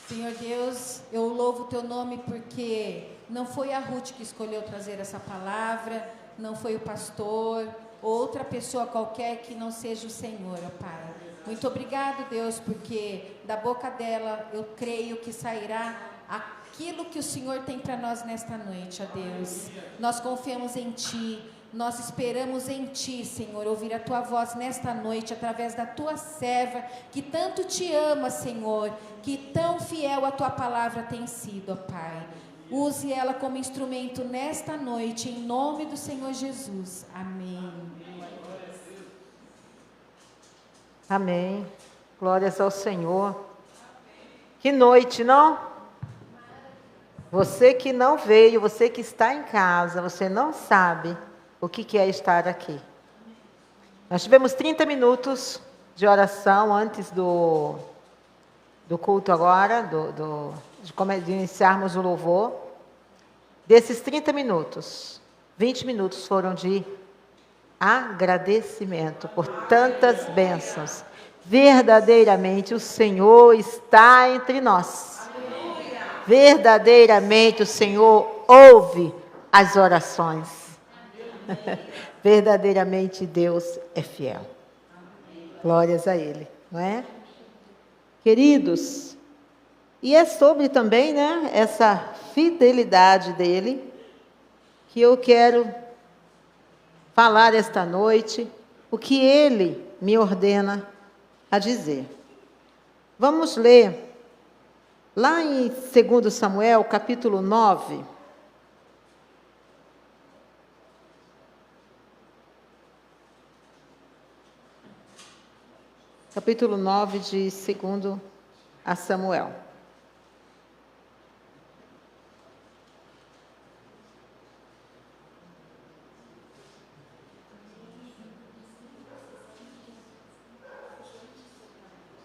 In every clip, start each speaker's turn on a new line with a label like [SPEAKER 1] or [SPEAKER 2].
[SPEAKER 1] Senhor Deus, eu louvo o teu nome porque não foi a Ruth que escolheu trazer essa palavra, não foi o pastor, ou outra pessoa qualquer que não seja o Senhor, ó Pai. Muito obrigado, Deus, porque da boca dela eu creio que sairá aquilo que o Senhor tem para nós nesta noite, ó Deus. Nós confiamos em Ti. Nós esperamos em Ti, Senhor, ouvir a Tua voz nesta noite, através da Tua serva, que tanto Te ama, Senhor, que tão fiel a Tua palavra tem sido, ó Pai. Use ela como instrumento nesta noite, em nome do Senhor Jesus. Amém.
[SPEAKER 2] Amém. Glórias ao Senhor. Que noite, não? Você que não veio, você que está em casa, você não sabe o que é estar aqui. Nós tivemos 30 minutos de oração antes do culto agora, de iniciarmos o louvor. Desses 30 minutos, 20 minutos foram de agradecimento por tantas bênçãos. Verdadeiramente o Senhor está entre nós. Verdadeiramente o Senhor ouve as orações. Verdadeiramente Deus é fiel. Glórias a Ele, não é? Queridos, e é sobre também, né, essa fidelidade dEle, que eu quero falar esta noite, o que Ele me ordena a dizer. Vamos ler, lá em 2 Samuel, capítulo 9, capítulo 9 de 2 a Samuel.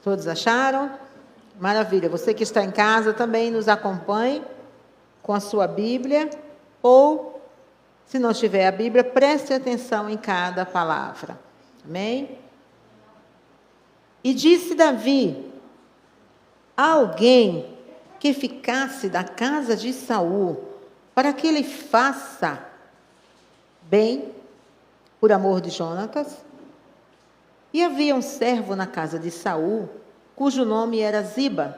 [SPEAKER 2] Todos acharam? Maravilha. Você que está em casa também nos acompanhe com a sua Bíblia, ou, se não tiver a Bíblia, preste atenção em cada palavra. Amém? E disse Davi: alguém que ficasse da casa de Saul, para que ele faça bem, por amor de Jonatas. E havia um servo na casa de Saul, cujo nome era Ziba,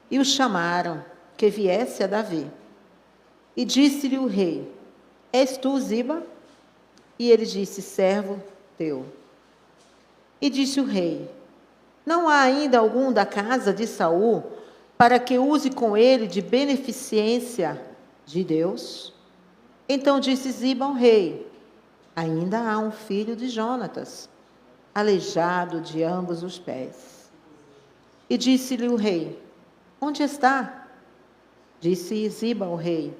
[SPEAKER 2] e o chamaram que viesse a Davi. E disse-lhe o rei: és tu, Ziba? E ele disse: servo teu. E disse o rei: não há ainda algum da casa de Saul, para que use com ele de beneficência de Deus? Então disse Ziba ao rei: ainda há um filho de Jonatas, aleijado de ambos os pés. E disse-lhe o rei: onde está? Disse Ziba ao rei: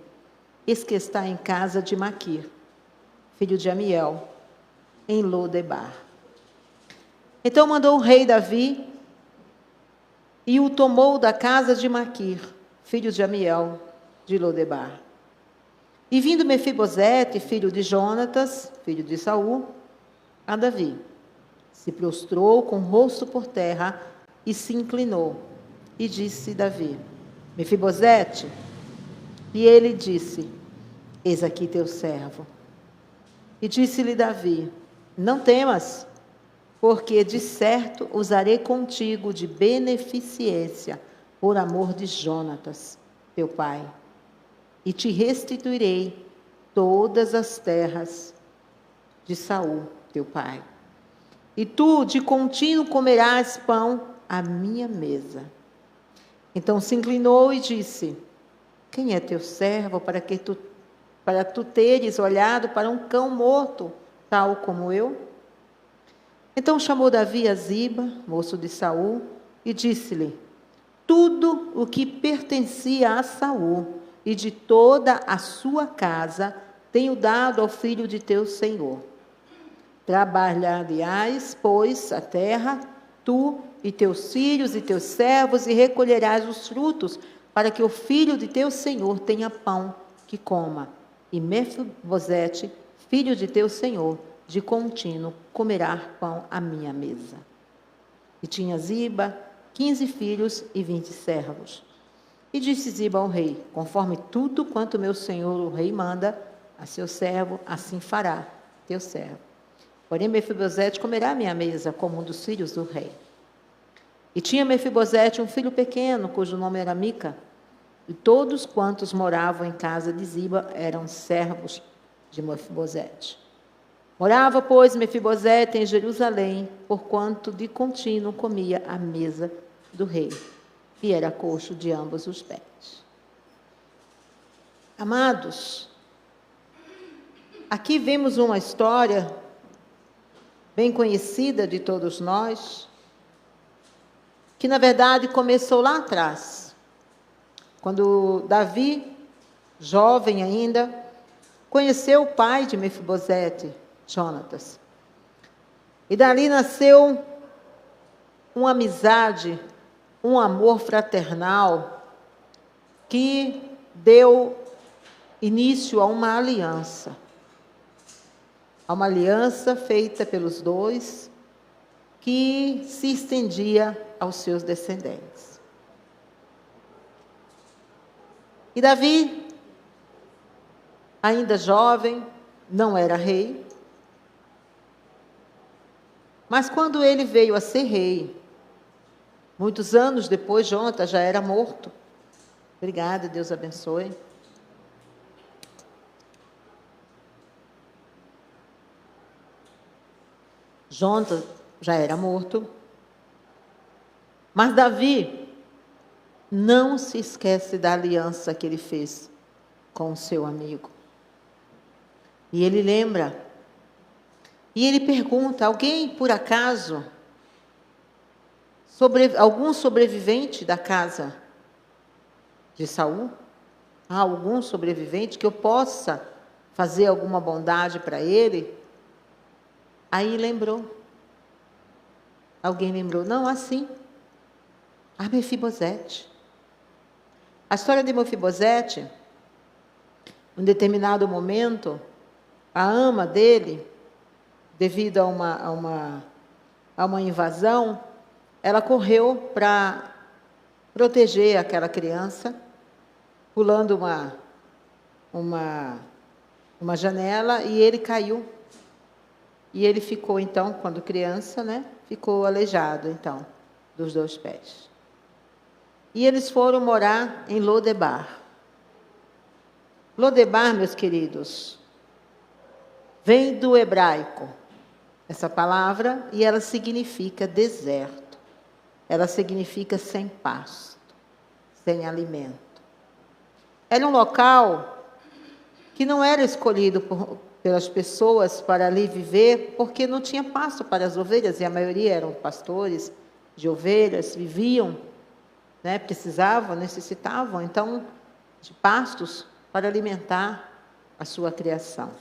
[SPEAKER 2] eis que está em casa de Maquir, filho de Amiel, em Lodebar. Então mandou o rei Davi, e o tomou da casa de Maquir, filho de Amiel, de Lodebar. E vindo Mefibosete, filho de Jonatas, filho de Saul, a Davi, se prostrou com o rosto por terra e se inclinou. E disse Davi: Mefibosete. E ele disse: eis aqui teu servo. E disse-lhe Davi: não temas, porque de certo usarei contigo de beneficência por amor de Jonatas, teu pai, e te restituirei todas as terras de Saul, teu pai. E tu de contínuo comerás pão à minha mesa. Então se inclinou e disse: quem é teu servo para tu teres olhado para um cão morto, tal como eu? Então chamou Davi a Ziba, moço de Saul, e disse-lhe: tudo o que pertencia a Saul e de toda a sua casa tenho dado ao filho de teu senhor. Trabalhar-lhe-ás, pois, a terra, tu e teus filhos e teus servos, e recolherás os frutos, para que o filho de teu senhor tenha pão que coma. E Mefibosete, filho de teu senhor, de contínuo comerá pão à minha mesa. E tinha Ziba 15 filhos e 20 servos. E disse Ziba ao rei: conforme tudo quanto meu senhor o rei manda a seu servo, assim fará teu servo. Porém, Mefibosete comerá à minha mesa, como um dos filhos do rei. E tinha Mefibosete um filho pequeno, cujo nome era Mica, e todos quantos moravam em casa de Ziba eram servos de Mefibosete. Morava, pois, Mefibosete em Jerusalém, porquanto de contínuo comia à mesa do rei, e era coxo de ambos os pés. Amados, aqui vemos uma história bem conhecida de todos nós, que na verdade começou lá atrás, quando Davi, jovem ainda, conheceu o pai de Mefibosete, Jonatas. E dali nasceu uma amizade, um amor fraternal, que deu início a uma aliança. A uma aliança feita pelos dois, que se estendia aos seus descendentes. E Davi, ainda jovem, não era rei, mas quando ele veio a ser rei, muitos anos depois, Jonatas já era morto. Obrigada, Deus abençoe. Jonatas já era morto. Mas Davi não se esquece da aliança que ele fez com o seu amigo. E ele lembra. E ele pergunta: alguém, por acaso, algum sobrevivente da casa de Saul? Há algum sobrevivente que eu possa fazer alguma bondade para ele? Aí lembrou. Alguém lembrou? Não, assim. A Mefibosete. A história de Mefibosete, em determinado momento, a ama dele, devido a uma invasão, ela correu para proteger aquela criança, pulando uma janela, e ele caiu. E ele ficou, então, quando criança, né, ficou aleijado, então, dos dois pés. E eles foram morar em Lodebar. Lodebar, meus queridos, vem do hebraico, essa palavra, e ela significa deserto. Ela significa sem pasto, sem alimento. Era um local que não era escolhido pelas pessoas para ali viver, porque não tinha pasto para as ovelhas, e a maioria eram pastores de ovelhas, viviam, né, precisavam, necessitavam, então, de pastos para alimentar a sua criação.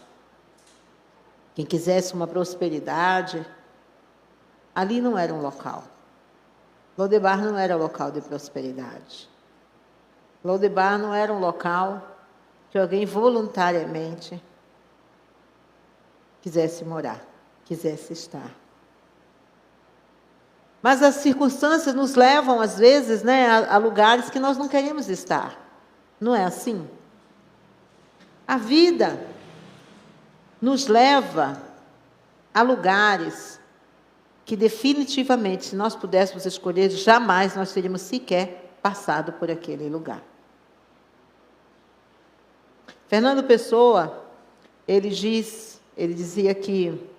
[SPEAKER 2] Quem quisesse uma prosperidade, ali não era um local. Lodebar não era um local de prosperidade. Lodebar não era um local que alguém voluntariamente quisesse morar, quisesse estar. Mas as circunstâncias nos levam, às vezes, né, a lugares que nós não queremos estar. Não é assim? A vida nos leva a lugares que definitivamente, se nós pudéssemos escolher, jamais nós teríamos sequer passado por aquele lugar. Fernando Pessoa, ele dizia que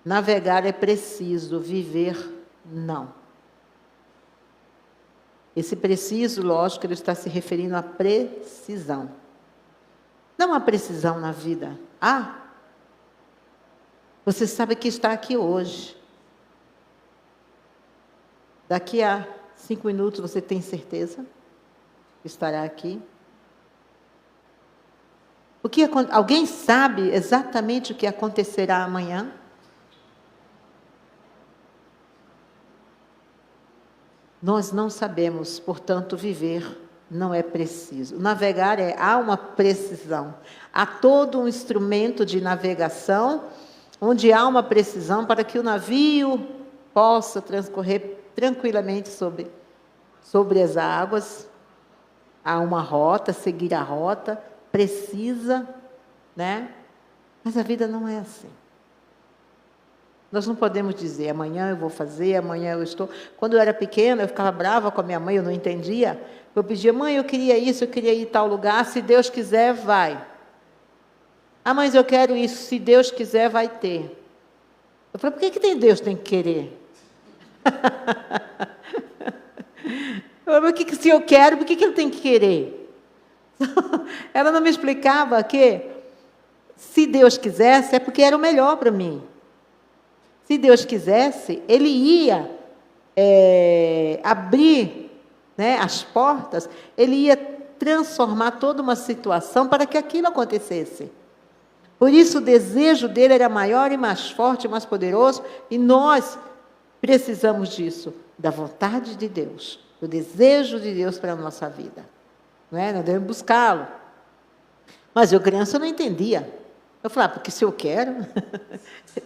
[SPEAKER 2] navegar é preciso, viver não. Esse preciso, lógico, ele está se referindo à precisão. Não há precisão na vida. Você sabe que está aqui hoje. Daqui a 5 minutos você tem certeza que estará aqui? Alguém sabe exatamente o que acontecerá amanhã? Nós não sabemos, portanto, viver não é preciso. Navegar há uma precisão. Há todo um instrumento de navegação, onde há uma precisão para que o navio possa transcorrer tranquilamente sobre as águas, Há uma rota, seguir a rota, precisa, né? Mas a vida não é assim. Nós não podemos dizer, amanhã eu vou fazer, amanhã eu estou... Quando eu era pequena, eu ficava brava com a minha mãe, eu não entendia. Eu pedia, mãe, eu queria isso, eu queria ir em tal lugar, se Deus quiser, vai. Ah, mas eu quero isso, se Deus quiser, vai ter. Eu falei, por que Deus tem que querer? Se eu quero, por que Ele tem que querer? Ela não me explicava que, se Deus quisesse, é porque era o melhor para mim. Se Deus quisesse, Ele ia abrir, né, as portas, Ele ia transformar toda uma situação para que aquilo acontecesse. Por isso o desejo dele era maior e mais forte, mais poderoso, e nós precisamos disso, da vontade de Deus, do desejo de Deus para a nossa vida. Não é? Nós devemos buscá-lo. Mas eu, criança, não entendia. Eu falava, porque se eu quero,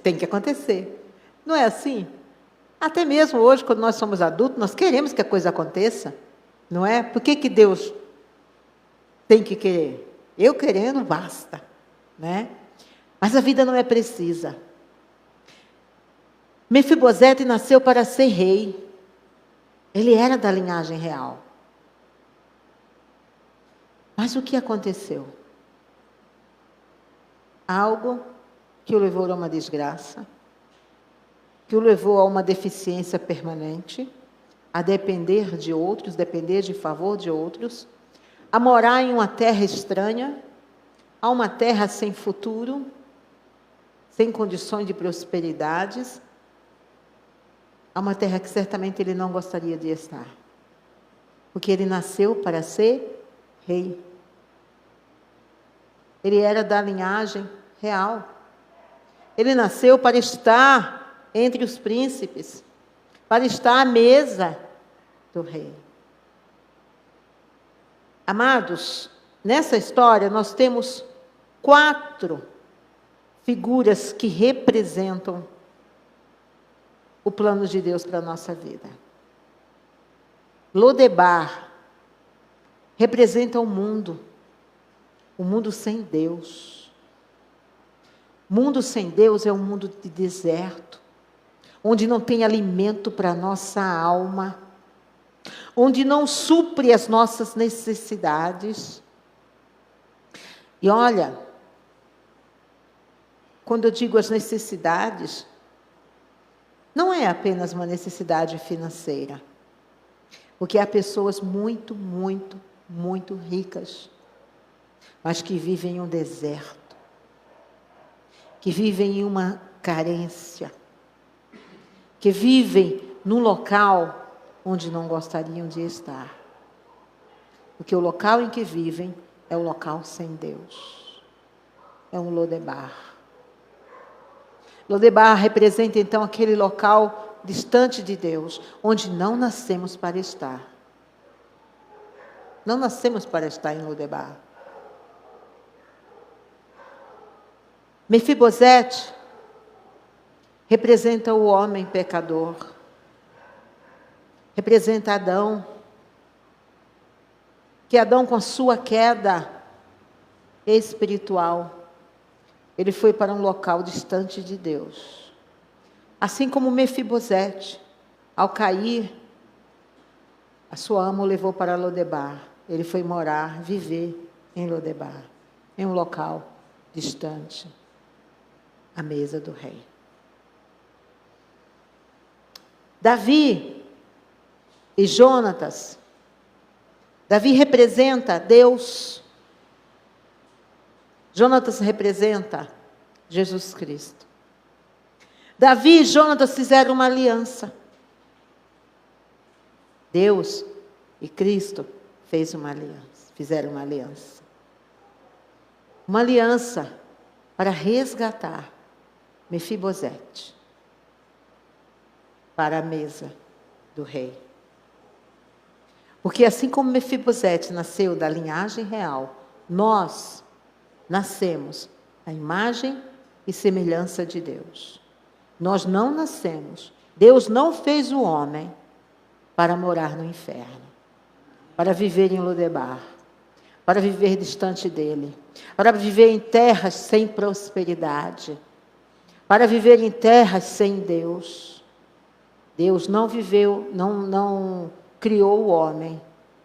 [SPEAKER 2] tem que acontecer. Não é assim? Até mesmo hoje, quando nós somos adultos, nós queremos que a coisa aconteça. Não é? Por que Deus tem que querer? Eu querendo, basta. Né? Mas a vida não é precisa. Mefibosete nasceu para ser rei. Ele era da linhagem real. Mas o que aconteceu? Algo que o levou a uma desgraça, que o levou a uma deficiência permanente, a depender de outros, depender de favor de outros, a morar em uma terra estranha, a uma terra sem futuro, sem condições de prosperidades, a uma terra que certamente ele não gostaria de estar. Porque ele nasceu para ser rei. Ele era da linhagem real. Ele nasceu para estar entre os príncipes, para estar à mesa do rei. Amados, nessa história nós temos 4 figuras que representam o plano de Deus para a nossa vida. Lodebar representa o mundo sem Deus. Mundo sem Deus é um mundo de deserto, onde não tem alimento para a nossa alma, onde não supre as nossas necessidades. E olha, quando eu digo as necessidades, não é apenas uma necessidade financeira, porque há pessoas muito, muito, muito ricas, mas que vivem em um deserto, que vivem em uma carência, que vivem num local onde não gostariam de estar. Porque o local em que vivem é o local sem Deus. É um Lodebar. Lodebar representa, então, aquele local distante de Deus, onde não nascemos para estar. Não nascemos para estar em Lodebar. Mefibosete representa o homem pecador. Representa Adão. Que Adão, com a sua queda espiritual, ele foi para um local distante de Deus. Assim como Mefibosete, ao cair, a sua ama o levou para Lodebar. Ele foi morar, viver em Lodebar, em um local distante, à mesa do rei. Davi e Jonatas. Davi representa Deus. Jonatas representa Jesus Cristo. Davi e Jonatas fizeram uma aliança. Deus e Cristo fizeram uma aliança. Uma aliança para resgatar Mefibosete para a mesa do rei. Porque assim como Mefibosete nasceu da linhagem real, nós nascemos à imagem e semelhança de Deus. Nós não nascemos. Deus não fez o homem para morar no inferno. para viver em Lodebar, para viver distante dele, para viver em terras sem prosperidade, para viver em terras sem Deus. Deus não viveu, não criou o homem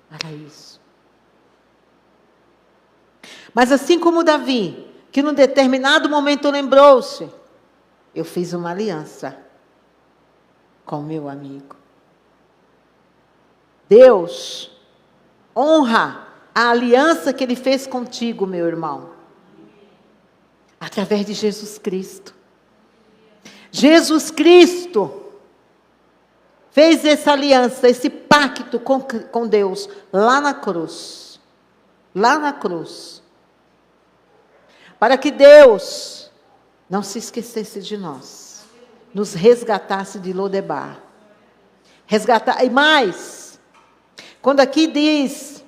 [SPEAKER 2] para isso. Mas assim como Davi, que num determinado momento lembrou-se, eu fiz uma aliança com meu amigo. Deus honra a aliança que Ele fez contigo, meu irmão, através de Jesus Cristo. Jesus Cristo fez essa aliança, esse pacto com Deus, lá na cruz. Lá na cruz. Para que Deus não se esquecesse de nós. Nos resgatasse de Lodebar. Resgatar, e mais, quando aqui diz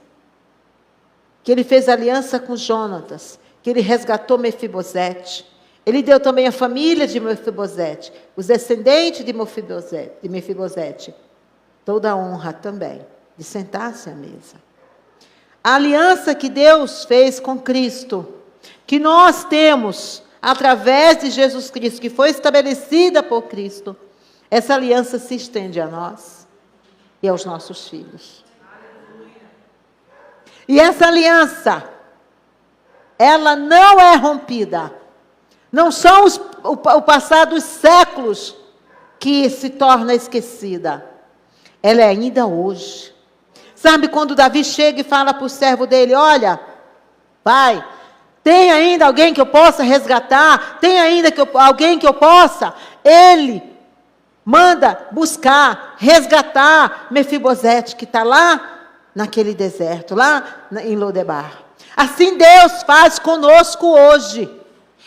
[SPEAKER 2] que Ele fez aliança com Jonatas, que Ele resgatou Mefibosete, Ele deu também a família de Mefibosete, os descendentes de Mefibosete, toda a honra também, de sentar-se à mesa. A aliança que Deus fez com Cristo, que nós temos através de Jesus Cristo, que foi estabelecida por Cristo, essa aliança se estende a nós e aos nossos filhos. E essa aliança, ela não é rompida. Não são o passar dos séculos que se torna esquecida. Ela é ainda hoje. Sabe quando Davi chega e fala para o servo dele, olha, pai, tem ainda alguém que eu possa resgatar? Tem ainda alguém que eu possa? Ele manda buscar, resgatar Mefibosete, que está lá naquele deserto, lá em Lodebar. Assim Deus faz conosco hoje.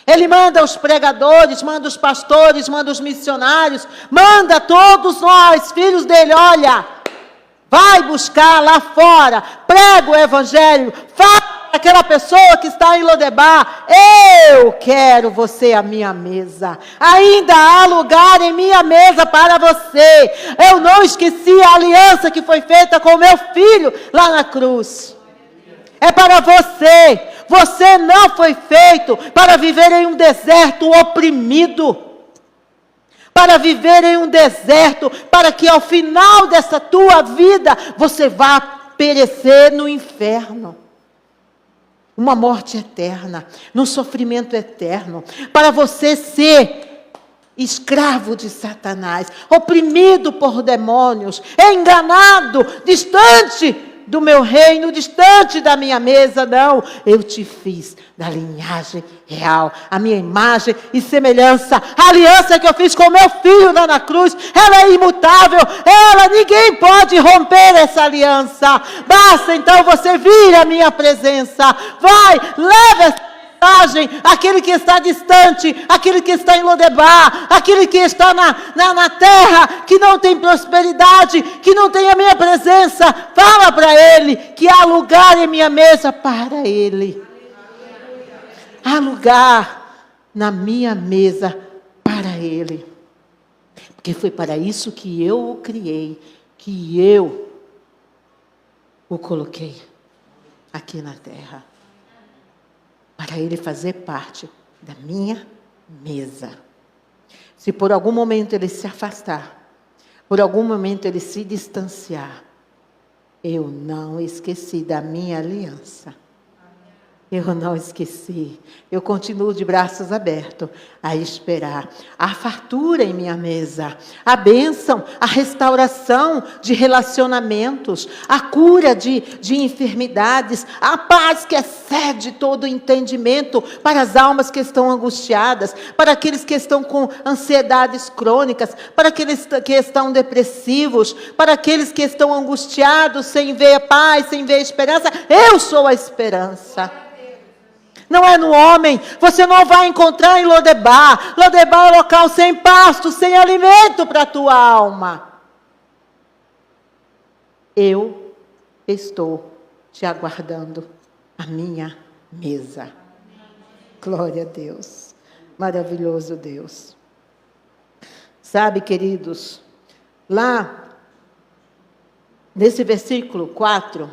[SPEAKER 2] Ele manda os pregadores, manda os pastores, manda os missionários, manda todos nós, filhos dele, olha, vai buscar lá fora, prega o evangelho, fala para aquela pessoa que está em Lodebar, eu quero você à minha mesa, ainda há lugar em minha mesa para você, eu não esqueci a aliança que foi feita com o meu filho lá na cruz, é para você. Você não foi feito para viver em um deserto oprimido, para viver em um deserto, para que ao final dessa tua vida, você vá perecer no inferno. Uma morte eterna, num sofrimento eterno, para você ser escravo de Satanás, oprimido por demônios, enganado, distante do meu reino, distante da minha mesa. Não, eu te fiz da linhagem real, a minha imagem e semelhança. A aliança que eu fiz com meu filho lá na cruz, ela é imutável, ninguém pode romper essa aliança. Basta então você vir à minha presença, vai, leva essa mensagem, aquele que está distante, aquele que está em Lodebar, aquele que está na terra, que não tem prosperidade, que não tem a minha presença, fala para ele, que há lugar em minha mesa para ele. Há lugar na minha mesa para ele. Porque foi para isso que eu o criei, que eu o coloquei aqui na terra. Para ele fazer parte da minha mesa. Se por algum momento ele se afastar, por algum momento ele se distanciar, eu não esqueci da minha aliança. Eu não esqueci. Eu continuo de braços abertos a esperar a fartura em minha mesa, a bênção, a restauração de relacionamentos, a cura de enfermidades, a paz que excede todo entendimento para as almas que estão angustiadas, para aqueles que estão com ansiedades crônicas, para aqueles que estão depressivos, para aqueles que estão angustiados, sem ver a paz, sem ver a esperança. Eu sou a esperança. Não é no homem, você não vai encontrar em Lodebar. Lodebar é um local sem pasto, sem alimento para a tua alma. Eu estou te aguardando à minha mesa. Glória a Deus, maravilhoso Deus. Sabe, queridos, lá nesse versículo 4,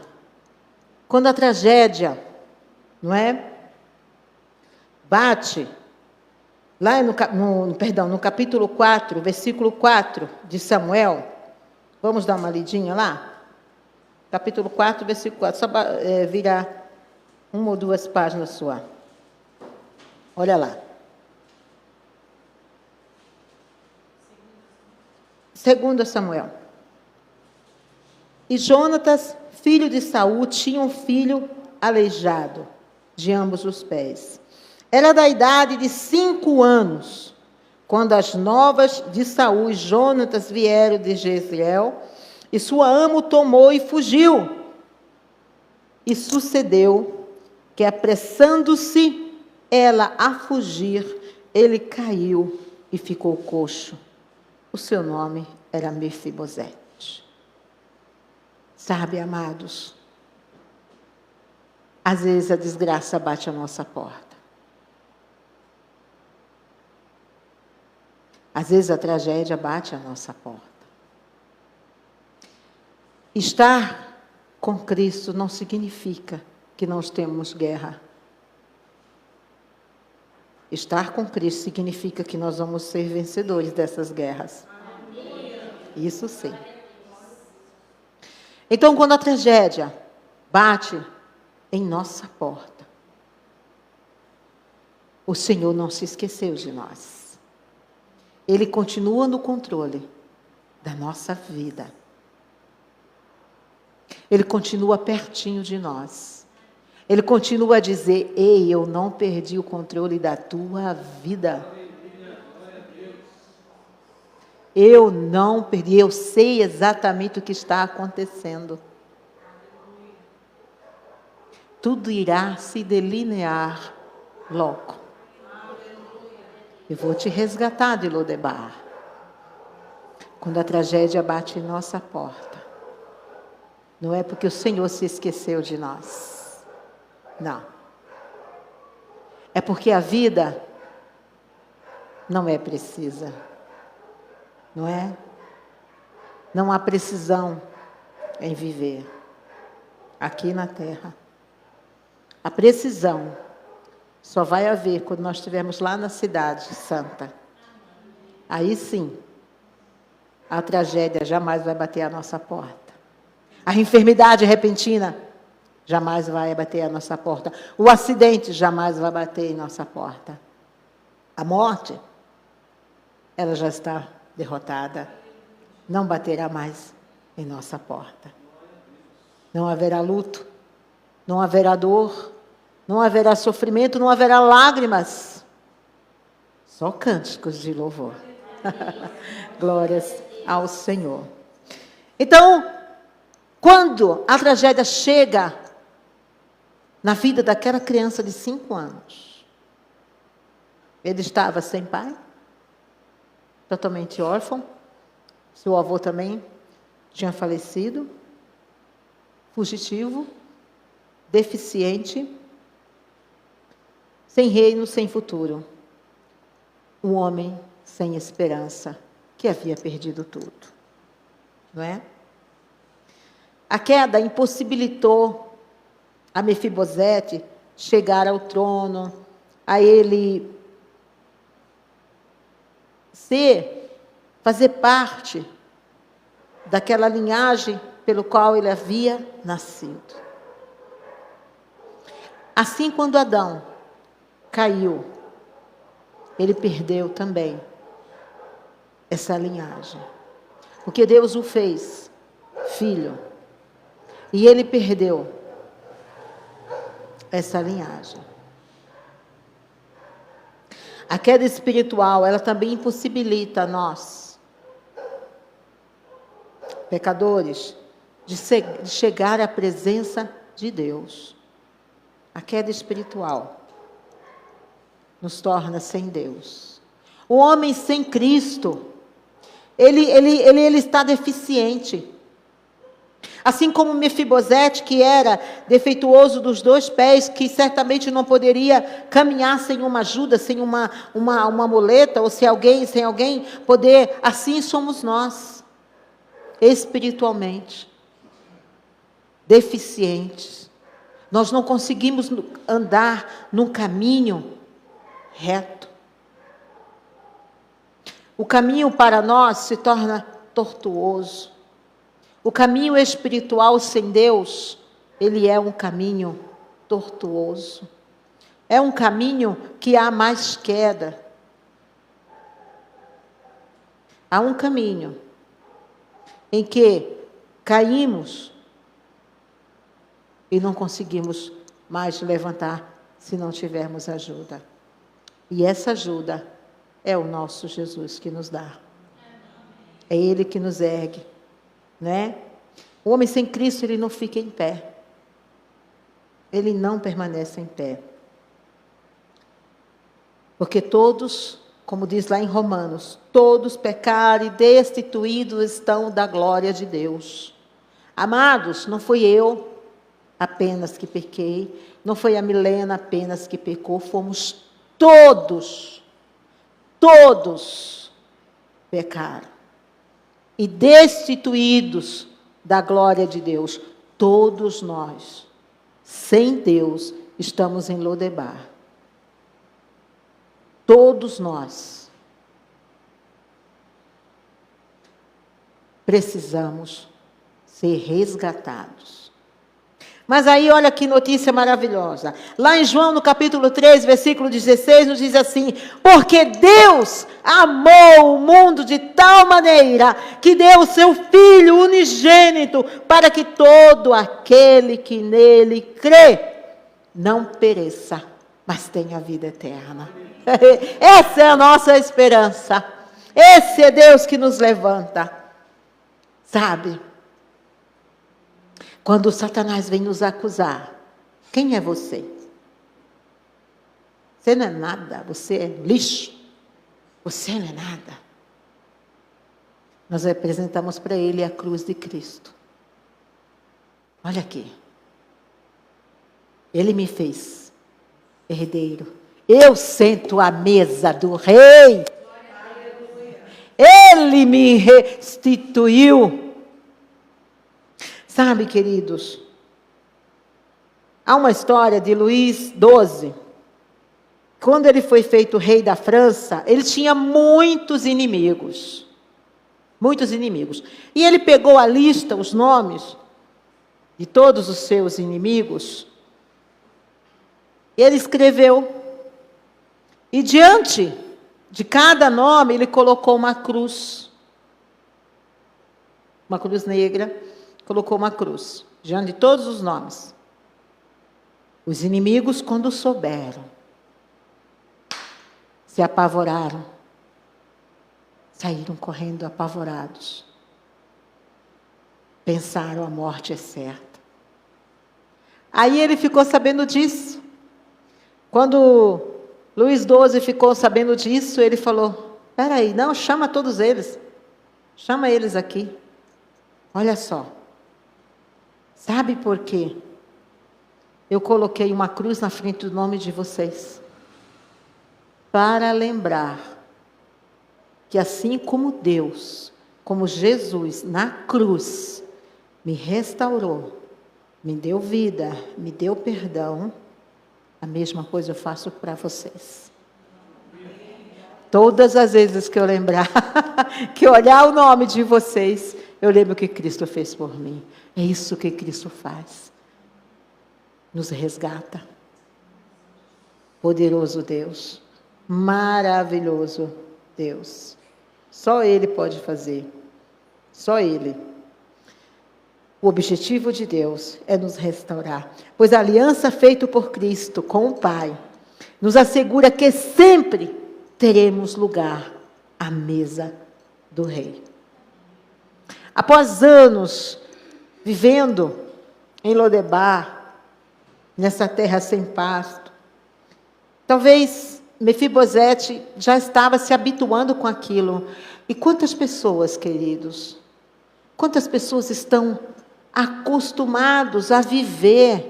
[SPEAKER 2] quando a tragédia, não é? Bate, lá no capítulo 4, versículo 4 de Samuel, vamos dar uma lidinha lá? Capítulo 4, versículo 4, só virar uma ou duas páginas só. Olha lá. 2 Samuel. E Jonatas, filho de Saul, tinha um filho aleijado de ambos os pés. Era da idade de 5 anos, quando as novas de Saul e Jonatas vieram de Jezreel, e sua ama o tomou e fugiu. E sucedeu que, apressando-se ela a fugir, ele caiu e ficou coxo. O seu nome era Mefibosete. Sabe, amados, às vezes a desgraça bate à nossa porta. Às vezes a tragédia bate à nossa porta. Estar com Cristo não significa que nós temos guerra. Estar com Cristo significa que nós vamos ser vencedores dessas guerras. Isso sim. Então, quando a tragédia bate em nossa porta, o Senhor não se esqueceu de nós. Ele continua no controle da nossa vida. Ele continua pertinho de nós. Ele continua a dizer: ei, eu não perdi o controle da tua vida. Eu não perdi, eu sei exatamente o que está acontecendo. Tudo irá se delinear logo. Eu vou te resgatar de Lodebar. Quando a tragédia bate em nossa porta, não é porque o Senhor se esqueceu de nós. Não. É porque a vida não é precisa. Não é? Não há precisão em viver aqui na terra. A precisão só vai haver quando nós estivermos lá na cidade santa. Aí sim, a tragédia jamais vai bater à nossa porta. A enfermidade repentina jamais vai bater à nossa porta. O acidente jamais vai bater em nossa porta. A morte, ela já está derrotada. Não baterá mais em nossa porta. Não haverá luto, não haverá dor, não haverá sofrimento, não haverá lágrimas. Só cânticos de louvor. Glórias ao Senhor. Então, quando a tragédia chega na vida daquela criança de 5 anos, ele estava sem pai, totalmente órfão, seu avô também tinha falecido, fugitivo, deficiente, sem reino, sem futuro. Um homem sem esperança, que havia perdido tudo. Não é? A queda impossibilitou a Mefibosete chegar ao trono, a ele fazer parte daquela linhagem pelo qual ele havia nascido. Assim, quando Adão caiu, ele perdeu também essa linhagem. Porque Deus o fez filho. E ele perdeu essa linhagem. A queda espiritual, ela também impossibilita nós, pecadores, de chegar à presença de Deus. A queda espiritual nos torna sem Deus. O homem sem Cristo, ele está deficiente. Assim como Mefibosete, que era defeituoso dos 2 pés, que certamente não poderia caminhar sem uma ajuda, sem uma muleta, ou sem alguém poder, assim somos nós, espiritualmente, deficientes, Nós não conseguimos andar num caminho reto. O caminho para nós se torna tortuoso. O caminho espiritual sem Deus, ele é um caminho tortuoso. É um caminho que há mais queda. Há um caminho em que caímos e não conseguimos mais levantar se não tivermos ajuda. E essa ajuda é o nosso Jesus que nos dá. É Ele que nos ergue, né? O homem sem Cristo, ele não fica em pé. Ele não permanece em pé. Porque todos, como diz lá em Romanos, todos pecaram e destituídos estão da glória de Deus. Amados, não fui eu apenas que pequei, não foi a Milena apenas que pecou, fomos todos pecaram e destituídos da glória de Deus. Todos nós, sem Deus, estamos em Lodebar. Todos nós precisamos ser resgatados. Mas aí, olha que notícia maravilhosa. Lá em João, no capítulo 3, versículo 16, nos diz assim: porque Deus amou o mundo de tal maneira que deu o seu Filho unigênito para que todo aquele que nele crê não pereça, mas tenha vida eterna. Essa é a nossa esperança. Esse é Deus que nos levanta. Sabe? Quando Satanás vem nos acusar, quem é você? Você não é nada, você é lixo. Você não é nada. Nós apresentamos para ele a cruz de Cristo. Olha aqui. Ele me fez herdeiro. Eu sento à mesa do rei. Ele me restituiu. Sabe, queridos, há uma história de Luís XII. Quando ele foi feito rei da França, ele tinha muitos inimigos. Muitos inimigos. E ele pegou a lista, os nomes de todos os seus inimigos. Ele escreveu. E diante de cada nome, ele colocou uma cruz. Uma cruz negra. Colocou uma cruz, diante de todos os nomes. Os inimigos, quando souberam, se apavoraram, saíram correndo apavorados. Pensaram, a morte é certa. Aí ele ficou sabendo disso. Quando Luís XII ficou sabendo disso, ele falou: espera aí, não, chama todos eles. Chama eles aqui. Olha só. Sabe por quê? Eu coloquei uma cruz na frente do nome de vocês. Para lembrar que assim como Deus, como Jesus na cruz, me restaurou, me deu vida, me deu perdão, a mesma coisa eu faço para vocês. Todas as vezes que eu lembrar, que olhar o nome de vocês, eu lembro o que Cristo fez por mim. É isso que Cristo faz. Nos resgata. Poderoso Deus. Maravilhoso Deus. Só Ele pode fazer. Só Ele. O objetivo de Deus é nos restaurar. Pois a aliança feita por Cristo com o Pai nos assegura que sempre teremos lugar à mesa do Rei. Após anos vivendo em Lodebar, nessa terra sem pasto, talvez Mefibosete já estava se habituando com aquilo. E quantas pessoas, queridos, quantas pessoas estão acostumados a viver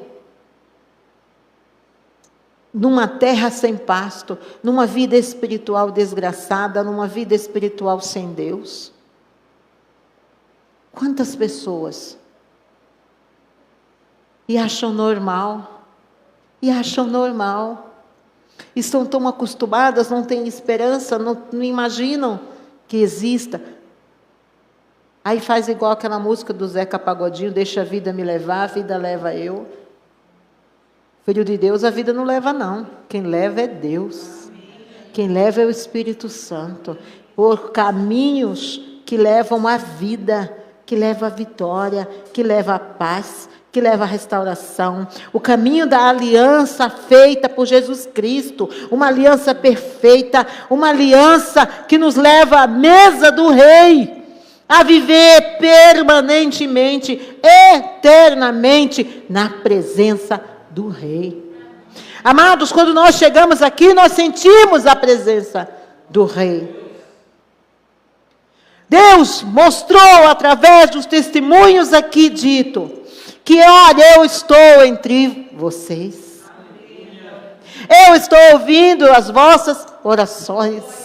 [SPEAKER 2] numa terra sem pasto, numa vida espiritual desgraçada, numa vida espiritual sem Deus? Quantas pessoas? e acham normal. E acham normal. Estão tão acostumadas, não têm esperança, não imaginam que exista. Aí faz igual aquela música do Zeca Pagodinho, deixa a vida me levar, a vida leva eu. Filho de Deus, a vida não leva não. Quem leva é Deus. Quem leva é o Espírito Santo. Por caminhos que levam à vida, que levam à vitória, que levam à paz, que leva à restauração. O caminho da aliança feita por Jesus Cristo. Uma aliança perfeita. Uma aliança que nos leva à mesa do Rei. A viver permanentemente, eternamente, na presença do Rei. Amados, quando nós chegamos aqui, nós sentimos a presença do Rei. Deus mostrou através dos testemunhos aqui dito, que olha, eu estou entre vocês. Eu estou ouvindo as vossas orações.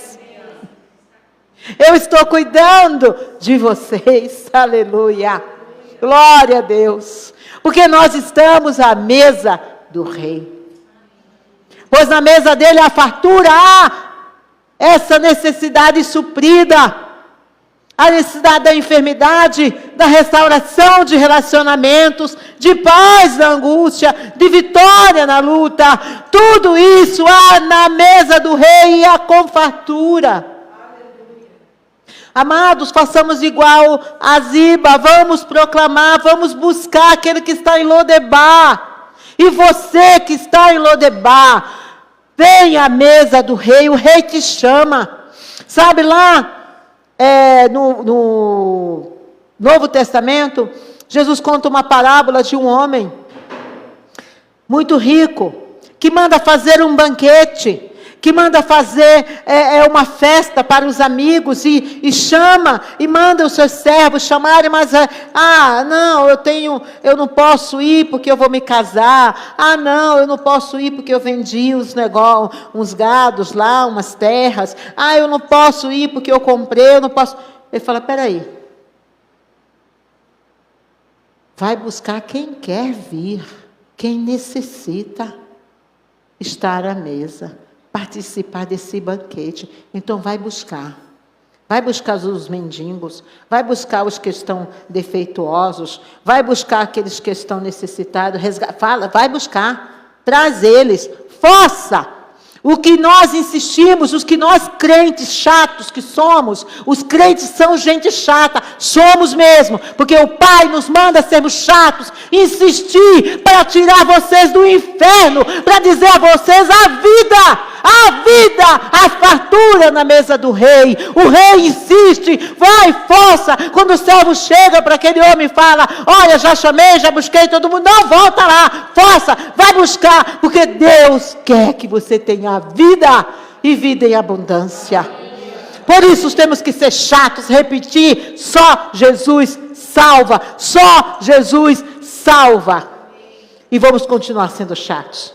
[SPEAKER 2] Eu estou cuidando de vocês. Aleluia. Glória a Deus. Porque nós estamos à mesa do Rei. Pois na mesa dele há fartura, há essa necessidade suprida. A necessidade da enfermidade, da restauração de relacionamentos, de paz na angústia, de vitória na luta. Tudo isso há na mesa do Rei e há com fartura. Amados, façamos igual a Ziba, vamos proclamar, vamos buscar aquele que está em Lodebar. E você que está em Lodebar, vem à mesa do Rei, o Rei te chama. Sabe lá, no Novo Testamento, Jesus conta uma parábola de um homem muito rico, que manda fazer um banquete, que manda fazer uma festa para os amigos e chama e manda os seus servos chamarem, mas não, eu não posso ir porque eu vou me casar. Não, eu não posso ir porque eu vendi uns gados lá, umas terras. Eu não posso ir porque eu comprei, eu não posso. Ele fala, peraí, vai buscar quem quer vir, quem necessita estar à mesa, participar desse banquete. Então vai buscar os mendigos, vai buscar os que estão defeituosos, vai buscar aqueles que estão necessitados, vai buscar, traz eles, força. O que nós insistimos, os que nós crentes chatos que somos, os crentes são gente chata, somos mesmo, porque o Pai nos manda sermos chatos, insistir para tirar vocês do inferno, para dizer a vocês a fartura na mesa do Rei. O Rei insiste, vai, força. Quando o servo chega para aquele homem e fala, olha, já chamei, já busquei todo mundo, não, volta lá, força, vai buscar, porque Deus quer que você tenha vida e vida em abundância. Por isso temos que ser chatos, repetir, só Jesus salva, só Jesus salva. E vamos continuar sendo chatos.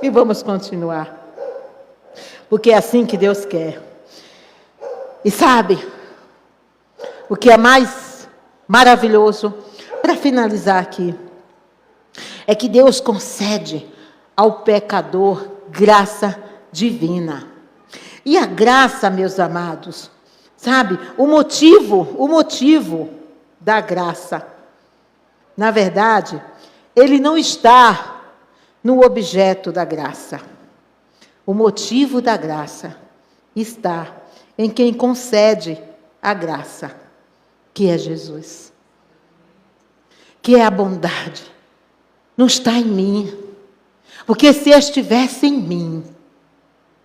[SPEAKER 2] E vamos continuar. Porque é assim que Deus quer. E sabe, o que é mais maravilhoso, para finalizar aqui, é que Deus concede ao pecador graça divina. E a graça, meus amados, sabe, o motivo da graça, na verdade, ele não está no objeto da graça. O motivo da graça está em quem concede a graça, que é Jesus. Que é a bondade. Não está em mim. Porque se estivesse em mim,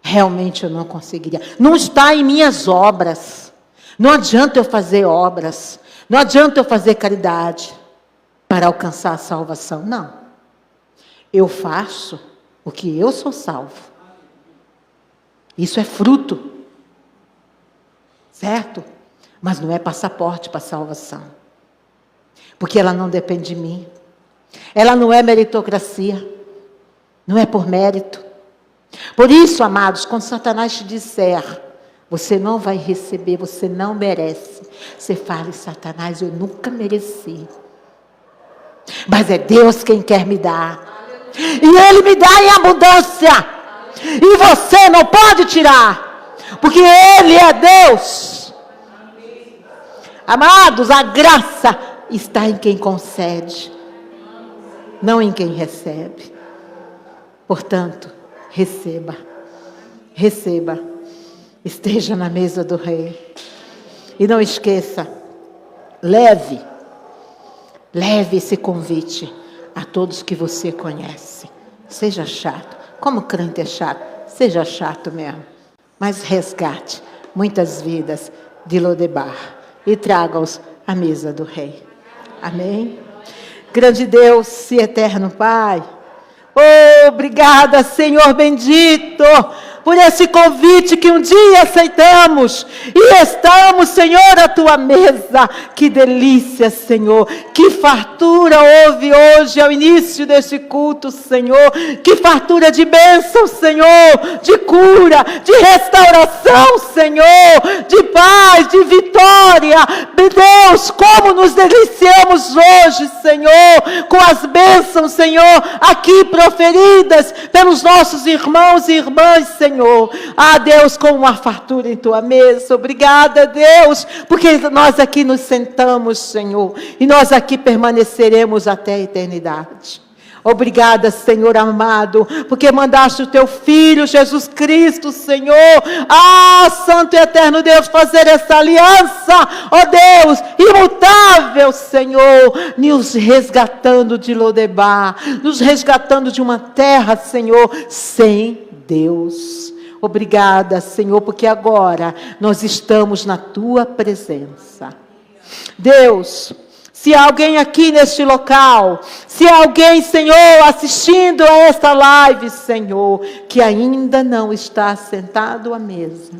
[SPEAKER 2] realmente eu não conseguiria. Não está em minhas obras. Não adianta eu fazer obras. Não adianta eu fazer caridade para alcançar a salvação. Não. Eu faço porque eu sou salvo. Isso é fruto. Certo? Mas não é passaporte para a salvação. Porque ela não depende de mim. Ela não é meritocracia. Não é por mérito. Por isso, amados, quando Satanás te disser, você não vai receber, você não merece. Você fale, Satanás, eu nunca mereci. Mas é Deus quem quer me dar. E Ele me dá em abundância. E você não pode tirar. Porque Ele é Deus. Amados, a graça está em quem concede, não em quem recebe. Portanto, receba. Receba. Esteja na mesa do Rei. E não esqueça, leve esse convite a todos que você conhece. Seja chato. Como crente é chato, seja chato mesmo. Mas resgate muitas vidas de Lodebar e traga-os à mesa do Rei. Amém? Grande Deus e eterno Pai, obrigada, Senhor bendito, por esse convite que um dia aceitamos e estamos, Senhor, à tua mesa. Que delícia, Senhor. Que fartura houve hoje ao início deste culto, Senhor. Que fartura de bênção, Senhor, de cura, de restauração, Senhor, de paz, de vitória. Meu Deus, como nos deliciamos hoje, Senhor, com as bênçãos, Senhor, aqui proferidas pelos nossos irmãos e irmãs, Senhor. Ah, Deus, com uma fartura em tua mesa. Obrigada, Deus, porque nós aqui nos sentamos, Senhor, e nós aqui permaneceremos até a eternidade. Obrigada, Senhor amado, porque mandaste o teu Filho, Jesus Cristo, Senhor. Ah, Santo e Eterno Deus, fazer essa aliança, ó Deus, imutável, Senhor, nos resgatando de Lodebar, nos resgatando de uma terra, Senhor, sem Deus. Obrigada, Senhor, porque agora nós estamos na tua presença. Deus, se há alguém aqui neste local, se há alguém, Senhor, assistindo a esta live, Senhor, que ainda não está sentado à mesa,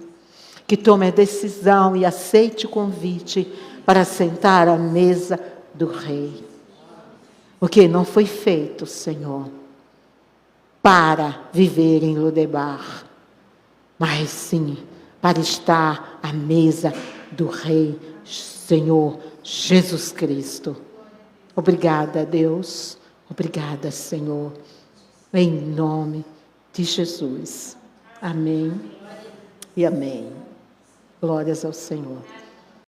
[SPEAKER 2] que tome a decisão e aceite o convite para sentar à mesa do Rei. Porque não foi feito, Senhor, para viver em Lodebar, mas sim para estar à mesa do Rei, Senhor Jesus Cristo. Obrigada, Deus. Obrigada, Senhor. Em nome de Jesus. Amém e amém. Glórias ao Senhor.